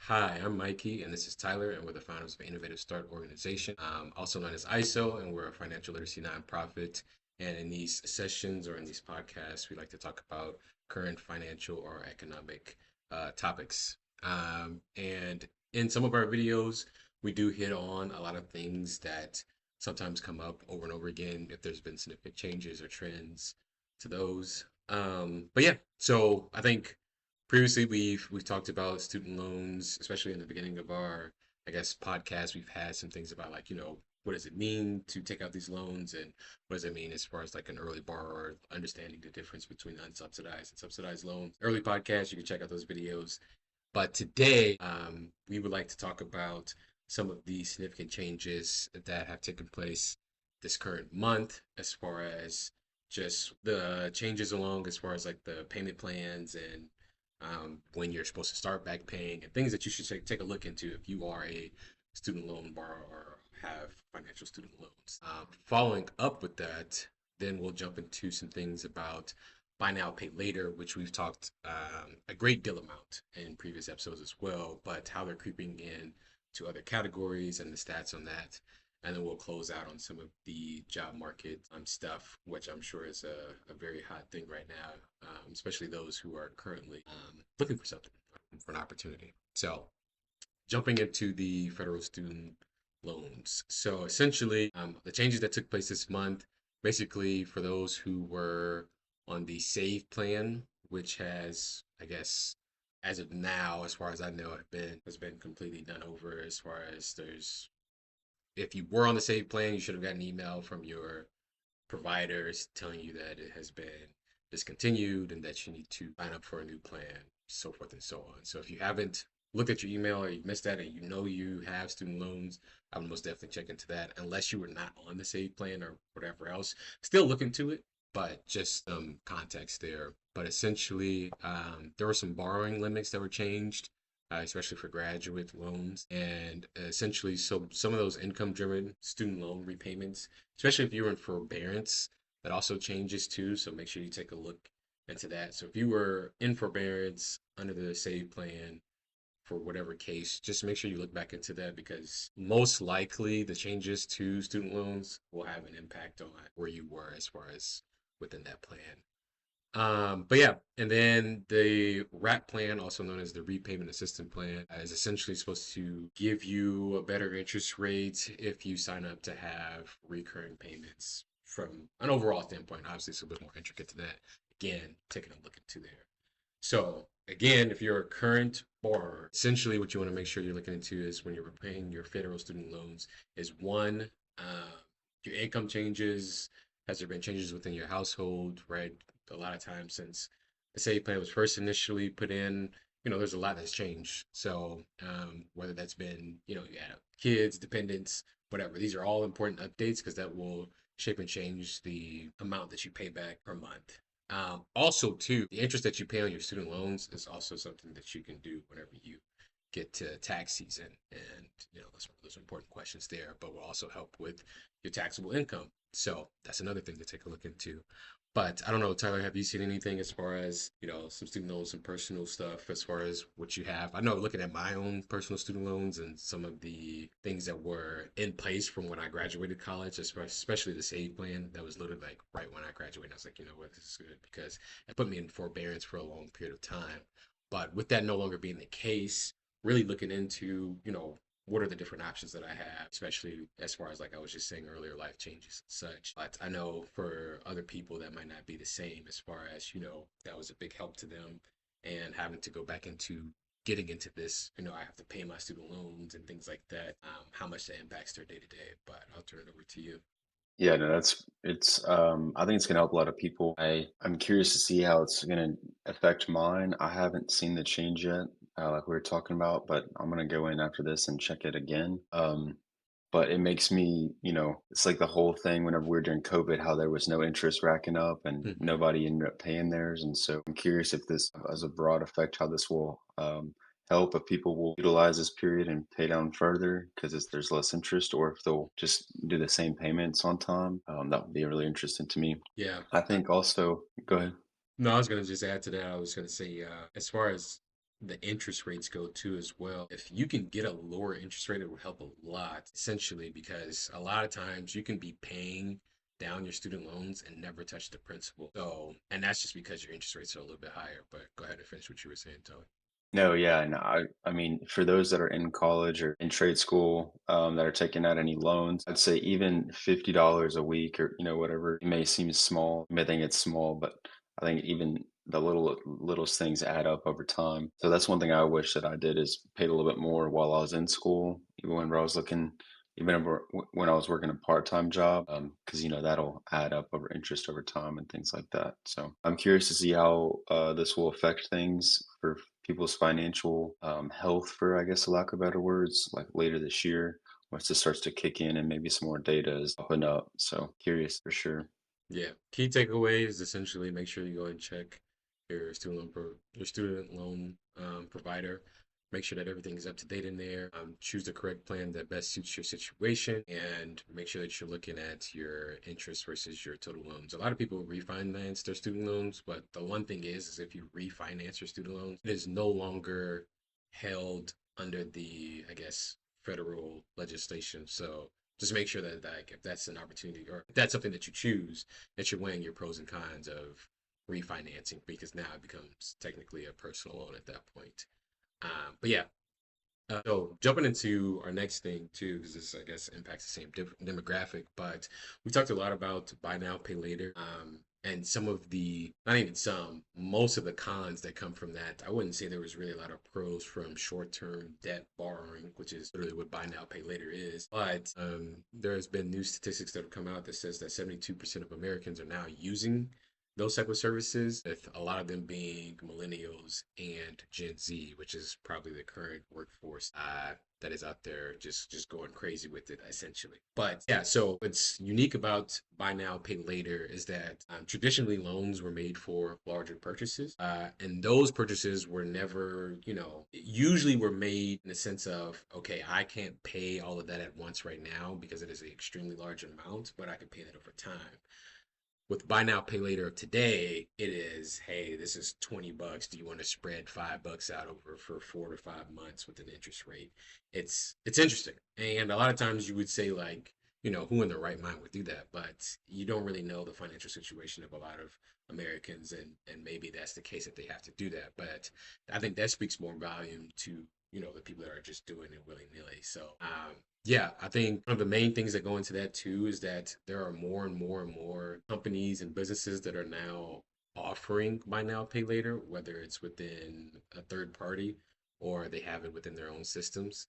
Hi, I'm Mikey, and this is Tyler, and we're the founders of Innovative Start Organization, also known as ISO, and we're a financial literacy nonprofit. And in these sessions or in these podcasts, we like to talk about current financial or economic topics. And in some of our videos, we do hit on a lot of things that sometimes come up over and over again if there's been significant changes or trends to those. But yeah, so I think previously we've talked about student loans, especially in the beginning of our, I guess, podcast. We've had some things about like, what does it mean to take out these loans and what does it mean as far as like an early borrower, understanding the difference between unsubsidized and subsidized loans. Early podcast, you can check out those videos. But today, we would like to talk about some of the significant changes that have taken place this current month, as far as just the changes along, as far as like the payment plans and when you're supposed to start back paying and things that you should take a look into if you are a student loan borrower or have financial student loans. Following up with that, then we'll jump into some things about buy now, pay later, which we've talked a great deal amount in previous episodes as well, but how they're creeping in to other categories and the stats on that. And then we'll close out on some of the job market stuff, which I'm sure is a very hot thing right now, especially those who are currently looking for something, for an opportunity. So, jumping into the federal student loans. So, essentially, the changes that took place this month, basically, for those who were on the SAVE plan, which has, I guess, as of now, as far as I know, has been completely done over. As far as there's, if you were on the SAVE plan, you should have gotten an email from your providers telling you that it has been discontinued and that you need to sign up for a new plan, so forth and so on. So if you haven't looked at your email or you missed that and you know you have student loans, I would most definitely check into that. Unless you were not on the SAVE plan or whatever else, still look into it, but just some context there. But essentially, there were some borrowing limits that were changed. Especially for graduate loans, and essentially, so some of those income-driven student loan repayments, especially if you're in forbearance, that also changes too. So make sure you take a look into that. So if you were in forbearance under the SAVE plan for whatever case, just make sure you look back into that because most likely the changes to student loans will have an impact on where you were as far as within that plan. But yeah, and then the RAP plan, also known as the repayment assistance plan, is essentially supposed to give you a better interest rate if you sign up to have recurring payments from an overall standpoint. Obviously, it's a bit more intricate to that. Again, taking a look into there. So again, if you're a current borrower, essentially what you want to make sure you're looking into is when you're repaying your federal student loans is one, your income changes. Has there been changes within your household, right? A lot of times since the SAVE plan was first initially put in, there's a lot that's changed. So whether that's been, you add up kids, dependents, whatever, these are all important updates because that will shape and change the amount that you pay back per month. Also, too, the interest that you pay on your student loans is also something that you can do whenever you get to tax season. And, those are important questions there, but will also help with your taxable income. So that's another thing to take a look into. But I don't know, Tyler, have you seen anything as far as, some student loans and personal stuff as far as what you have? I know looking at my own personal student loans and some of the things that were in place from when I graduated college, especially the SAVE plan that was literally like right when I graduated. I was like, you know what, this is good because it put me in forbearance for a long period of time. But with that no longer being the case, really looking into, what are the different options that I have, especially as far as like I was just saying earlier, life changes and such. But I know for other people that might not be the same as far as, that was a big help to them and having to go back into getting into this, I have to pay my student loans and things like that, how much that impacts their day to day. But I'll turn it over to you. Yeah, no, I think it's gonna help a lot of people. I'm curious to see how it's gonna affect mine. I haven't seen the change yet, like we were talking about, but I'm gonna go in after this and check it again. But it makes me, it's like the whole thing whenever we were doing COVID, how there was no interest racking up and Hmm. nobody ended up paying theirs. And so I'm curious if this has a broad effect, how this will help, if people will utilize this period and pay down further because there's less interest, or if they'll just do the same payments on time. That would be really interesting to me. Yeah. I think also, go ahead. No, I was gonna just add to that. I was gonna say, as far as the interest rates go too as well. If you can get a lower interest rate, it will help a lot, essentially, because a lot of times you can be paying down your student loans and never touch the principal. So, and that's just because your interest rates are a little bit higher. But go ahead and finish what you were saying, Tony. No, yeah, and I mean, for those that are in college or in trade school, that are taking out any loans, I'd say even $50 a week or, whatever, it may seem small. You may think it's small, but I think even the littlest things add up over time. So that's one thing I wish that I did is paid a little bit more while I was in school, even when I was looking, even when I was working a part-time job, because that'll add up over interest over time and things like that. So I'm curious to see how this will affect things for people's financial health, for I guess a lack of better words, like later this year, once this starts to kick in and maybe some more data is popping up. So curious for sure. Yeah. Key takeaway is essentially make sure you go and check your student loan provider. Make sure that everything is up to date in there. Choose the correct plan that best suits your situation, and make sure that you're looking at your interest versus your total loans. A lot of people refinance their student loans, but the one thing is if you refinance your student loans, it is no longer held under the, I guess, federal legislation. So just make sure that, like, if that's an opportunity or if that's something that you choose, that you're weighing your pros and cons of refinancing, because now it becomes technically a personal loan at that point. But yeah, so jumping into our next thing too, because this I guess impacts the same demographic, but we talked a lot about buy now, pay later, and some of the, not even some, most of the cons that come from that. I wouldn't say there was really a lot of pros from short-term debt borrowing, which is literally what buy now, pay later is. But there has been new statistics that have come out that says that 72% of Americans are now using those type of services, with a lot of them being millennials and Gen Z, which is probably the current workforce that is out there just going crazy with it essentially. But yeah, so what's unique about buy now pay later is that traditionally loans were made for larger purchases, and those purchases were never, usually were made in the sense of, okay, I can't pay all of that at once right now because it is an extremely large amount, but I can pay that over time. With buy now pay later of today, it is, hey, this is $20. Do you want to spread $5 out over for 4 to 5 months with an interest rate? It's interesting. And a lot of times you would say, like, who in their right mind would do that? But you don't really know the financial situation of a lot of Americans, and maybe that's the case that they have to do that. But I think that speaks more volume to, the people that are just doing it willy-nilly. So yeah, I think one of the main things that go into that too is that there are more and more and more companies and businesses that are now offering buy now, pay later, whether it's within a third party or they have it within their own systems.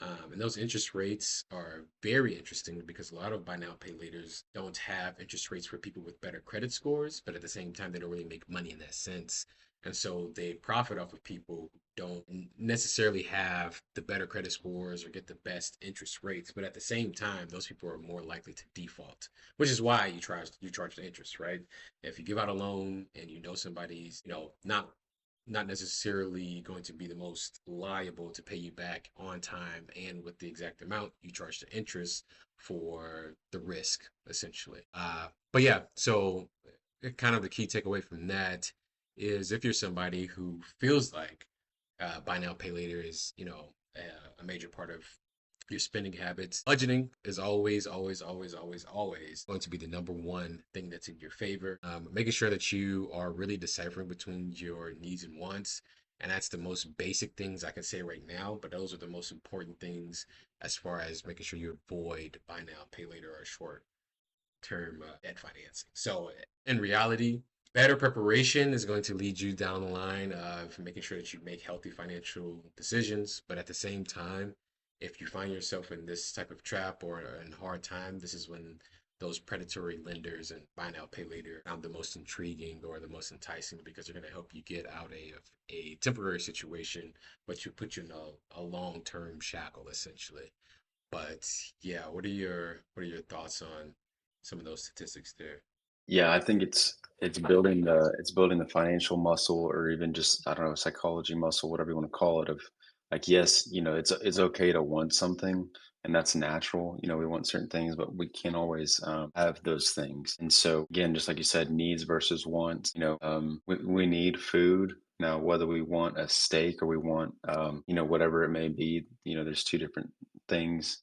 And those interest rates are very interesting because a lot of buy now, pay laters don't have interest rates for people with better credit scores, but at the same time, they don't really make money in that sense. And so they profit off of people who don't necessarily have the better credit scores or get the best interest rates. But at the same time, those people are more likely to default, which is why you charge the interest, right? If you give out a loan and you know somebody's, not necessarily going to be the most liable to pay you back on time and with the exact amount, you charge the interest for the risk, essentially. But yeah, so kind of the key takeaway from that is if you're somebody who feels like buy now, pay later is, a major part of your spending habits. Budgeting is always, always, always, always, always going to be the number one thing that's in your favor. Making sure that you are really deciphering between your needs and wants. And that's the most basic things I can say right now, but those are the most important things as far as making sure you avoid buy now, pay later, or short term debt financing. So, in reality, better preparation is going to lead you down the line of making sure that you make healthy financial decisions. But at the same time, if you find yourself in this type of trap or in hard time, this is when those predatory lenders and buy now pay later found the most intriguing or the most enticing, because they're going to help you get out of a temporary situation, but you put you in a long term shackle essentially. But yeah, what are your thoughts on some of those statistics there? Yeah, I think it's building the financial muscle, or even just, I don't know, psychology muscle, whatever you want to call it. Of like, yes, it's okay to want something, and that's natural. We want certain things, but we can't always have those things. And so again, just like you said, needs versus wants. We need food. Now, whether we want a steak or we want, whatever it may be, there's two different things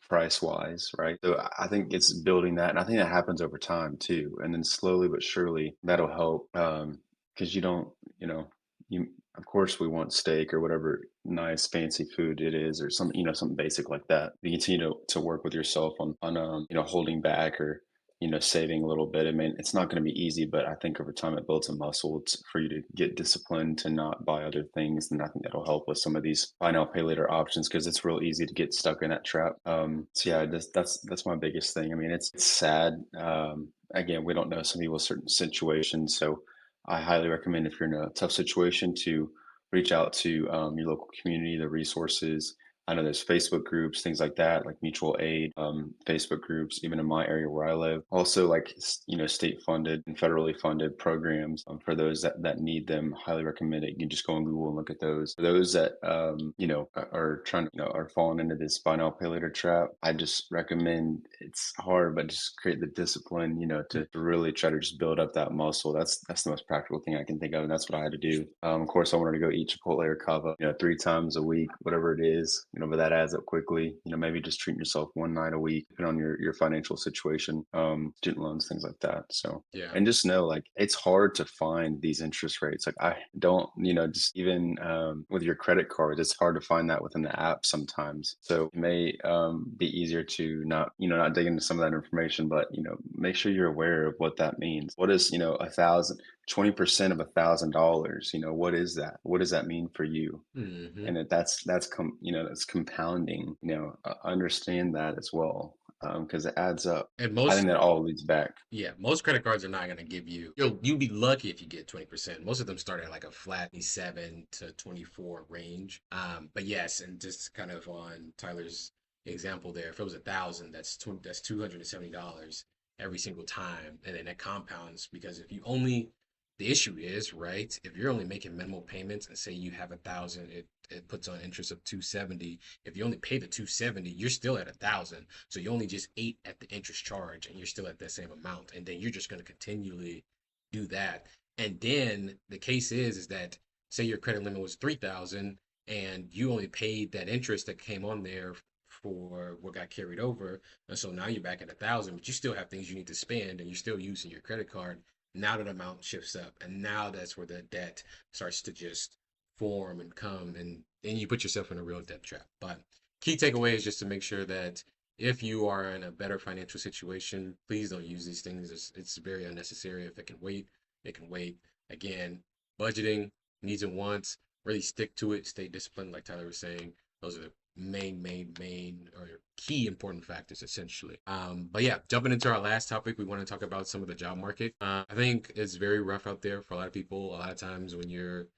price wise, right? So I think it's building that, and I think that happens over time too, and then slowly but surely that'll help because you don't, you know, you of course we want steak or whatever nice fancy food it is or some something basic like that. You continue to work with yourself on holding back or saving a little bit. I mean, it's not going to be easy, but I think over time it builds a muscle for you to get disciplined to not buy other things. And I think that'll help with some of these buy now, pay later options because it's real easy to get stuck in that trap. So yeah, that's my biggest thing. I mean, it's sad. Again, we don't know some people's certain situations, so I highly recommend if you're in a tough situation to reach out to your local community, the resources. I know there's Facebook groups, things like that, like mutual aid, Facebook groups, even in my area where I live. Also, like state funded and federally funded programs for those that need them. Highly recommend it. You can just go on Google and look at those. For those that are trying to are falling into this buy now pay later trap, I just recommend. It's hard, but just create the discipline, to really try to just build up that muscle. That's the most practical thing I can think of, and that's what I had to do. Of course, I wanted to go eat Chipotle or Cava, 3 times a week, whatever it is, but that adds up quickly. Maybe just treating yourself one night a week, depending on your financial situation, student loans, things like that. So, Yeah. and just know, like, it's hard to find these interest rates. Like, I don't, just even with your credit card, it's hard to find that within the app sometimes. So it may be easier to not dig into some of that information, but make sure you're aware of what that means. What is 20% of $1,000? What is that? What does that mean for you? Hmm. And that's compounding. Understand that as well because it adds up. And I most, think that all leads back. yeah, most credit cards are not going to give you, you'll be lucky if you get 20%. Most of them start at like a flat 7 to 24 range. But yes, and just kind of on Tyler's example there, if it was 1,000, that's $270 every single time. And then that compounds because if you only, the issue is, right, if you're only making minimal payments and say you have 1,000, it puts on interest of 270. If you only pay the 270, you're still at 1,000. So you only just ate at the interest charge and you're still at that same amount. And then you're just going to continually do that. And then the case is that say your credit limit was 3,000 and you only paid that interest that came on there for what got carried over. And so now you're back at 1,000, but you still have things you need to spend and you're still using your credit card. Now that amount shifts up. And now that's where the debt starts to just form and come and you put yourself in a real debt trap. But key takeaway is just to make sure that if you are in a better financial situation, please don't use these things. It's very unnecessary. If it can wait, it can wait. Again, budgeting, needs and wants, really stick to it, stay disciplined, like Tyler was saying. Those are the main or key important factors essentially. But yeah, jumping into our last topic, we want to talk about some of the job market. I think it's very rough out there for a lot of people. A lot of times when you're,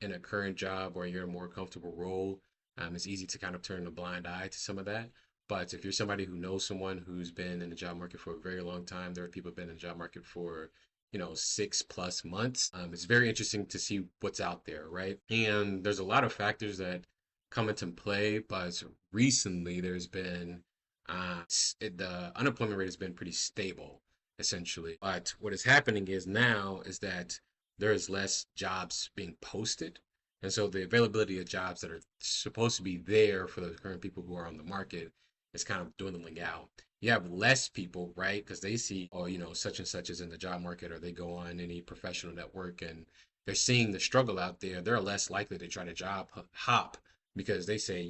in a current job or you're in a more comfortable role, it's easy to kind of turn a blind eye to some of that. But if you're somebody who knows someone who's been in the job market for a very long time, there are people who've been in the job market for 6+ months. It's very interesting to see what's out there, right? And there's a lot of factors that come into play, but recently there's been the unemployment rate has been pretty stable essentially. But what is happening is now is that there's less jobs being posted. And so the availability of jobs that are supposed to be there for the current people who are on the market is kind of dwindling out. You have less people, right? Because they see, oh, such and such is in the job market, or they go on any professional network and they're seeing the struggle out there. They're less likely to try to job hop because they say,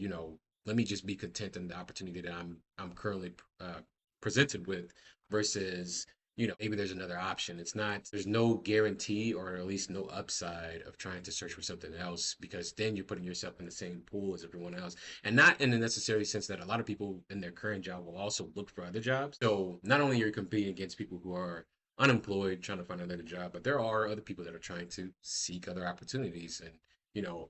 let me just be content in the opportunity that I'm currently presented with versus maybe there's another option. There's no guarantee or at least no upside of trying to search for something else because then you're putting yourself in the same pool as everyone else. And not in the necessary sense that a lot of people in their current job will also look for other jobs. So not only are you competing against people who are unemployed trying to find another job, but there are other people that are trying to seek other opportunities and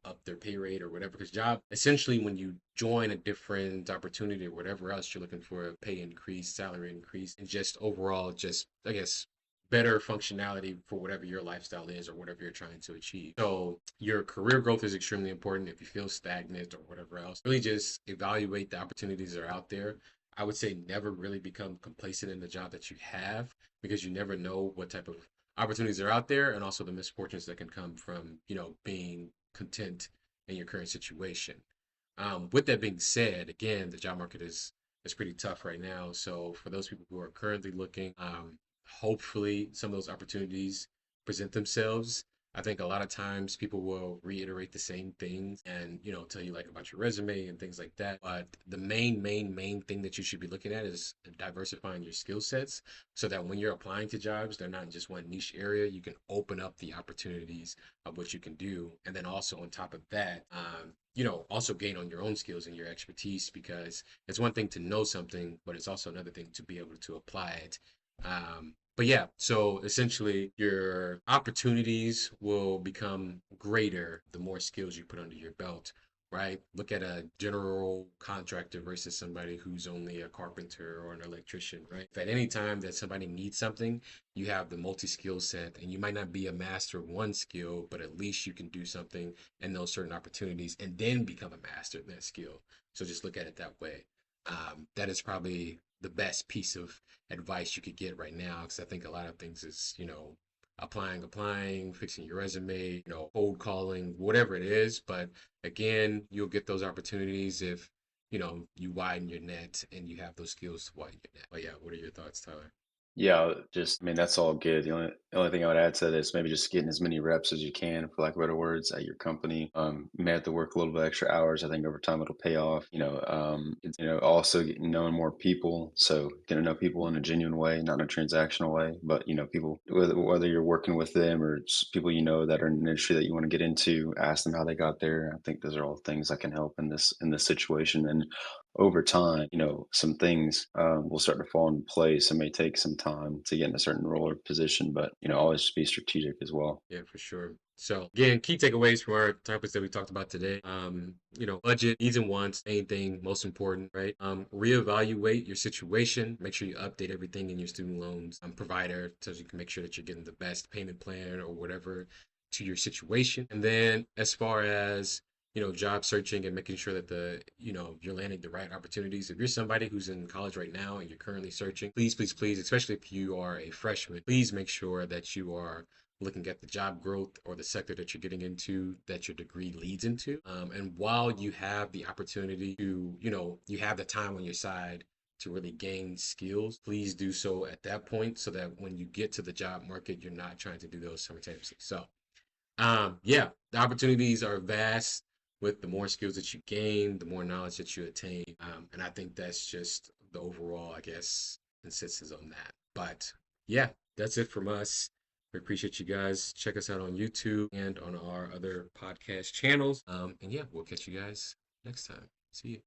up their pay rate or whatever. Because job, essentially, when you join a different opportunity or whatever else, you're looking for a pay increase, salary increase, and just overall, just, I guess, better functionality for whatever your lifestyle is or whatever you're trying to achieve. So your career growth is extremely important. If you feel stagnant or whatever else, really just evaluate the opportunities that are out there. I would say never really become complacent in the job that you have because you never know what type of opportunities that are out there and also the misfortunes that can come from, being content in your current situation. With that being said, again, the job market is pretty tough right now. So for those people who are currently looking, hopefully some of those opportunities present themselves. I think a lot of times people will reiterate the same things and, tell you like about your resume and things like that. But the main thing that you should be looking at is diversifying your skill sets so that when you're applying to jobs, they're not in just one niche area. You can open up the opportunities of what you can do. And then also on top of that, also gain on your own skills and your expertise because it's one thing to know something, but it's also another thing to be able to apply it. But yeah, so essentially your opportunities will become greater the more skills you put under your belt, right? Look at a general contractor versus somebody who's only a carpenter or an electrician, right? If at any time that somebody needs something, you have the multi-skill set and you might not be a master of one skill, but at least you can do something in those certain opportunities and then become a master in that skill. So just look at it that way. That is probably the best piece of advice you could get right now because I think a lot of things is, applying, fixing your resume, cold calling, whatever it is. But again, you'll get those opportunities if, you widen your net and you have those skills to widen your net. But yeah, what are your thoughts, Tyler? Yeah, just I mean that's all good. The only thing I would add to that is maybe just getting as many reps as you can, for lack of better words, at your company. You may have to work a little bit extra hours. I think over time it'll pay off. Also knowing more people, so getting to know people in a genuine way, not in a transactional way, but people whether you're working with them or just people that are in an industry that you want to get into, ask them how they got there. I think those are all things that can help in this situation. And over time, some things will start to fall into place. It may take some time to get in a certain role or position, but always be strategic as well. Yeah, for sure. So again, key takeaways from our topics that we talked about today. Budget, needs and wants, main thing, most important, right? Reevaluate your situation. Make sure you update everything in your student loans provider so you can make sure that you're getting the best payment plan or whatever to your situation. And then as far as job searching and making sure that you're landing the right opportunities. If you're somebody who's in college right now and you're currently searching, please, please, please, especially if you are a freshman, please make sure that you are looking at the job growth or the sector that you're getting into that your degree leads into. And while you have the opportunity to, you have the time on your side to really gain skills, please do so at that point so that when you get to the job market, you're not trying to do those simultaneously. So, yeah, the opportunities are vast with the more skills that you gain, the more knowledge that you attain. And I think that's just the overall, I guess, consensus on that. But yeah, that's it from us. We appreciate you guys. Check us out on YouTube and on our other podcast channels. And yeah, we'll catch you guys next time. See you.